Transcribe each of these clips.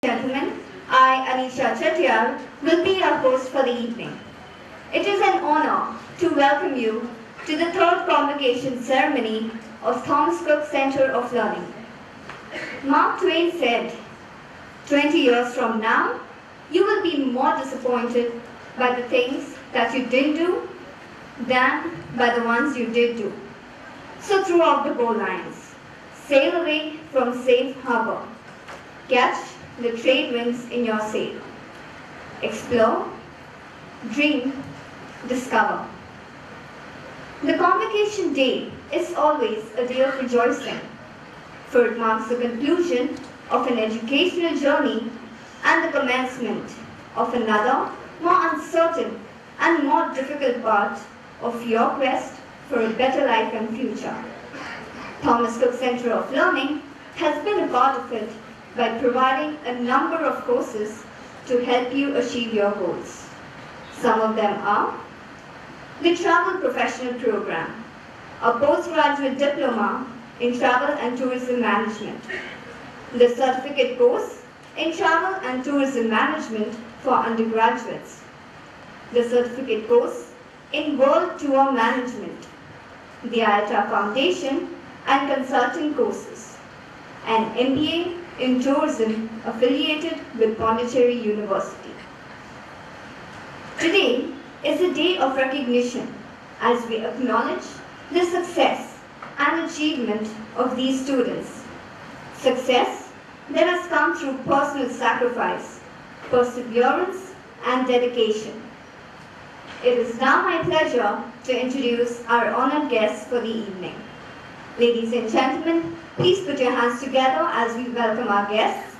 Gentlemen, I, Anisha Chettiar, will be your host for the evening. It is an honor to welcome you to the third convocation ceremony of Thomas Cook Center of Learning. Mark Twain said, 20 years from now, you will be more disappointed by the things that you didn't do than by the ones you did do. So throughout the goal lines, sail away from safe harbor. Catch the trade winds in your sail. Explore, dream, discover. The Convocation Day is always a day of rejoicing, for it marks the conclusion of an educational journey and the commencement of another, more uncertain and more difficult part of your quest for a better life and future. Thomas Cook Center of Learning has been a part of it by providing a number of courses to help you achieve your goals. Some of them are the Travel Professional Program, a postgraduate diploma in Travel and Tourism Management, the Certificate Course in Travel and Tourism Management for undergraduates, the Certificate Course in World Tour Management, the IATA Foundation and Consulting courses, an MBA in Tourism affiliated with Pondicherry University. Today is a day of recognition as we acknowledge the success and achievement of these students. Success that has come through personal sacrifice, perseverance, and dedication. It is now my pleasure to introduce our honored guests for the evening. Ladies and gentlemen, please put your hands together as we welcome our guests.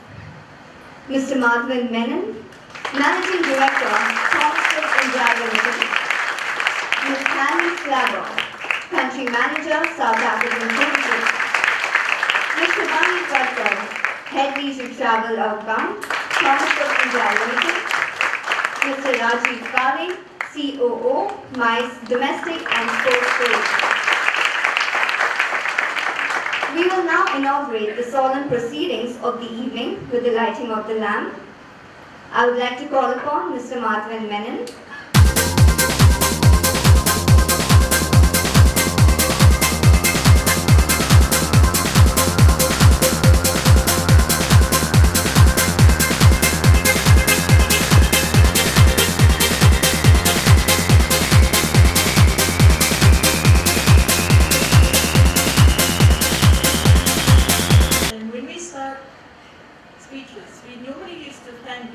Mr. Madhavan Menon, Managing Director, Thomas Cook India Limited. Ms. Hanley Slaver, Country Manager, South African Tourism. Mr. Bunny Katkar, Head Leisure Travel Outbound, Thomas Cook India Limited. Mr. Rajiv Kale, COO, MICE Domestic and Sports Tourism. We will now inaugurate the solemn proceedings of the evening with the lighting of the lamp. I would like to call upon Mr. Madhavan Menon.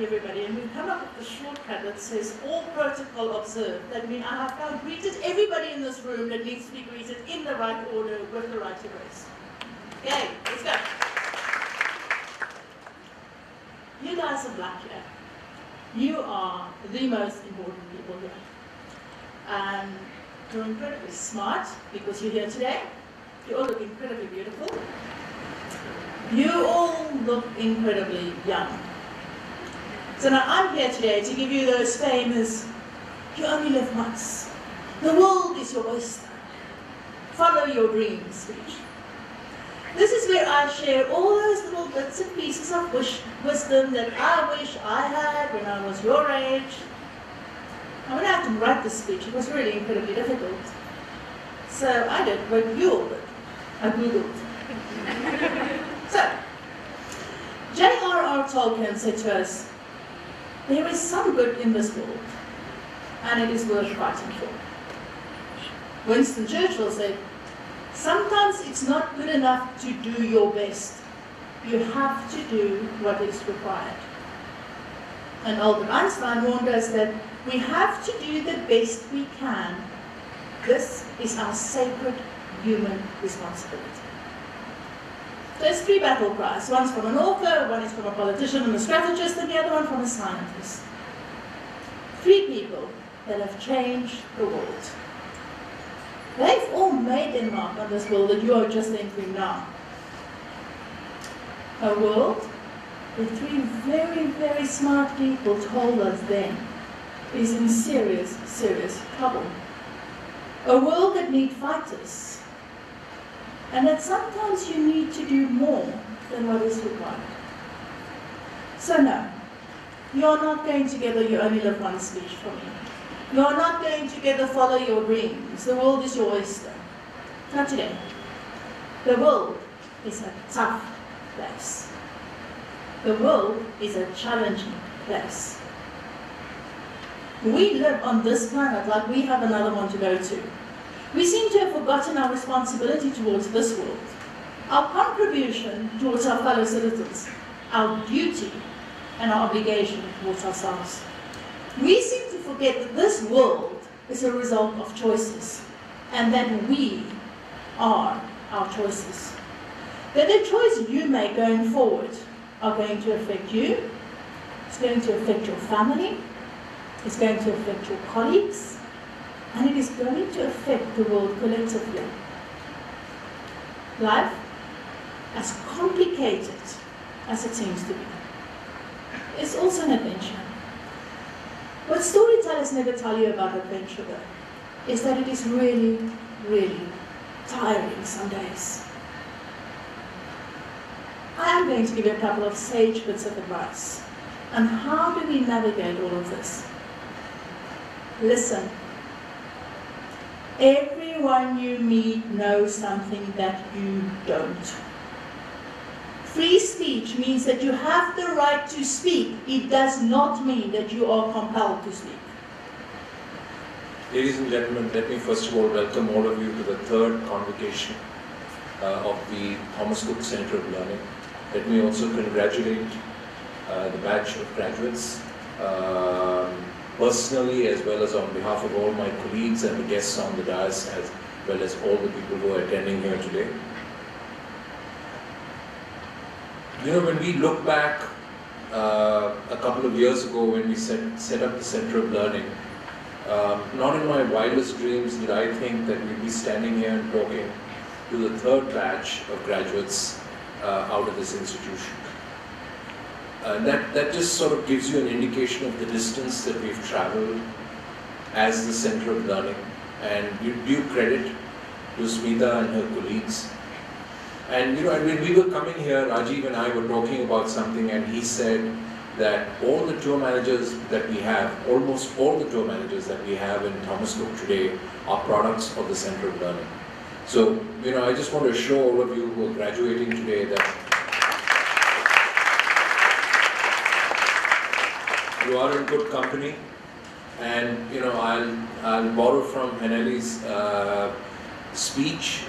Everybody, and we've come up with the shortcut that says all protocol observed. That means I have now greeted everybody in this room that needs to be greeted in the right order with the right address. Okay, let's go. You guys are black here. You are the most important people here. And you're incredibly smart because you're here today. You all look incredibly beautiful. You all look incredibly young. So now I'm here today to give you those famous, you only live once. The world is your oyster. Follow your dreams speech. This is where I share all those little bits and pieces of wisdom that I wish I had when I was your age. I'm going to have to write this speech. It was really incredibly difficult. So I did what you all did. I Googled. So, J.R.R. Tolkien said to us, there is some good in this world, and it is worth fighting for. Winston Churchill said, sometimes it's not good enough to do your best. You have to do what is required. And Albert Einstein warned us that we have to do the best we can. This is our sacred human responsibility. There's 3 battle cries. One's from an author, one is from a politician and a strategist, and the other one from a scientist. 3 people that have changed the world. They've all made their mark on this world that you are just entering now. A world that 3 very, very smart people told us then is in serious, serious trouble. A world that needs fighters. And that sometimes you need to do more than what is required. So no, you're not going to get a "you only live once" speech from me. You're not going to get a "follow your dreams, the world is your oyster." Not today. The world is a tough place. The world is a challenging place. We live on this planet like we have another one to go to. We seem to have forgotten our responsibility towards this world, our contribution towards our fellow citizens, our duty and our obligation towards ourselves. We seem to forget that this world is a result of choices, and that we are our choices. That the choice you make going forward are going to affect you, it's going to affect your family, it's going to affect your colleagues, and it is going to affect the world collectively. Life, as complicated as it seems to be, is also an adventure. What storytellers never tell you about adventure, though, is that it is really, really tiring some days. I am going to give you a couple of sage bits of advice on how do we navigate all of this. Listen. Everyone you meet knows something that you don't. Free speech means that you have the right to speak. It does not mean that you are compelled to speak. Ladies and gentlemen, let me first of all welcome all of you to the third convocation of the Thomas Cook Center of Learning. Let me also congratulate the batch of graduates, personally as well as on behalf of all my colleagues and the guests on the dais, as well as all the people who are attending here today. You know, when we look back a couple of years ago when we set up the Center of Learning, not in my wildest dreams did I think that we'd be standing here and talking to the third batch of graduates out of this institution. That just sort of gives you an indication of the distance that we've traveled as the Center of Learning, and due credit to Smita and her colleagues. And you know, when we were coming here, Rajiv and I were talking about something, and he said that all the tour managers that we have, almost all the tour managers that we have in Thomas Cook today are products of the Center of Learning. So, you know, I just want to assure all of you who are graduating today that you are in good company. And, you know, I'll borrow from Heneli's speech,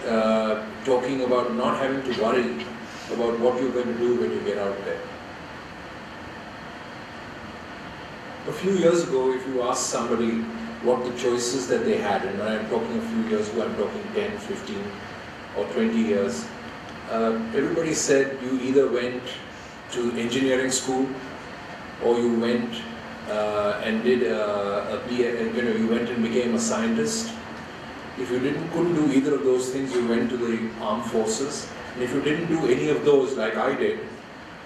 talking about not having to worry about what you're going to do when you get out there. A few years ago, if you asked somebody what the choices that they had, and when I'm talking a few years ago, I'm talking 10, 15 or 20 years, everybody said you either went to engineering school or you went and did a BA, you know, you went and became a scientist. If you couldn't do either of those things, you went to the armed forces. And if you didn't do any of those like I did,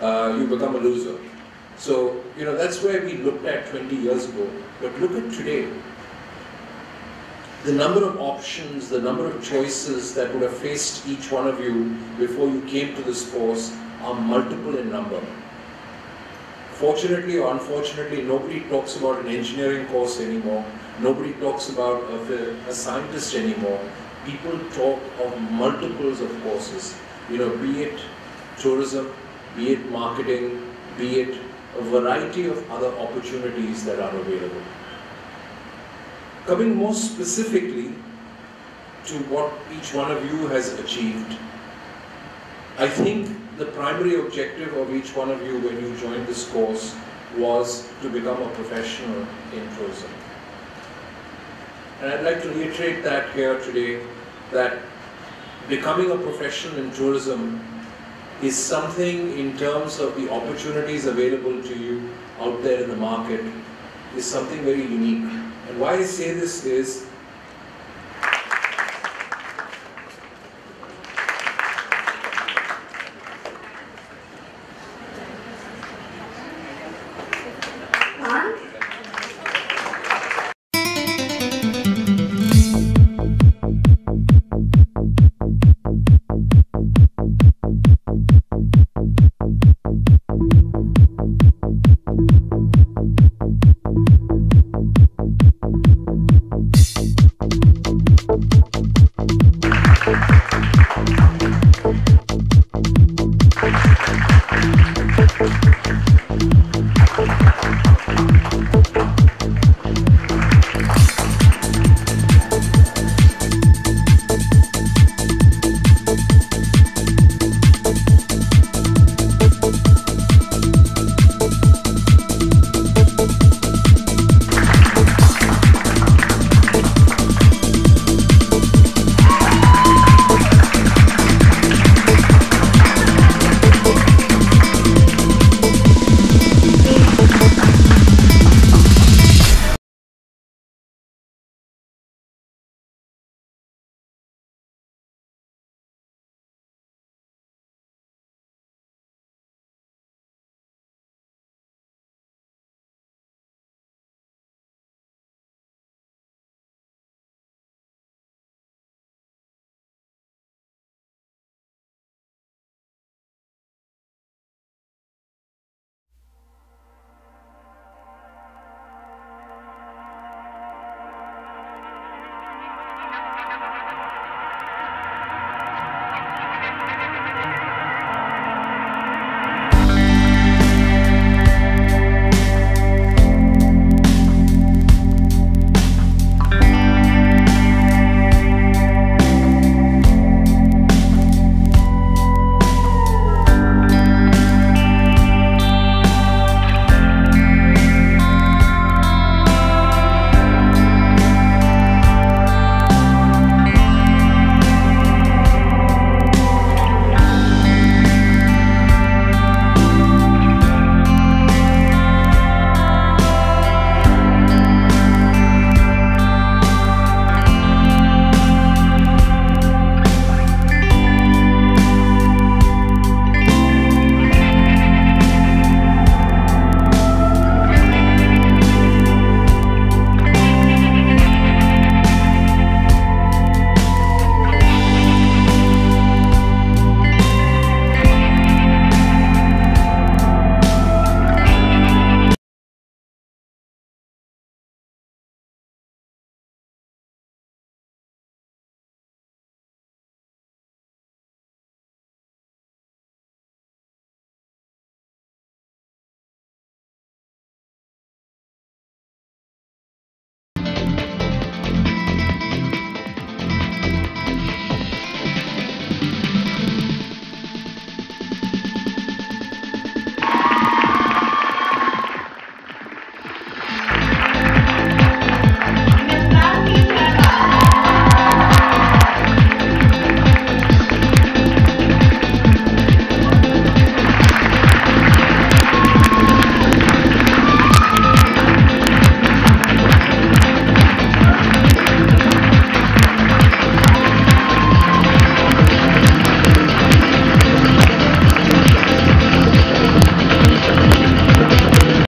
you become a loser. So, you know, that's where we looked at 20 years ago. But look at today. The number of options, the number of choices that would have faced each one of you before you came to this course are multiple in number. Fortunately or unfortunately, nobody talks about an engineering course anymore. Nobody talks about a scientist anymore. People talk of multiples of courses. You know, be it tourism, be it marketing, be it a variety of other opportunities that are available. Coming more specifically to what each one of you has achieved, I think the primary objective of each one of you when you joined this course was to become a professional in tourism. And I'd like to reiterate that here today, that becoming a professional in tourism is something in terms of the opportunities available to you out there in the market, is something very unique. And why I say this is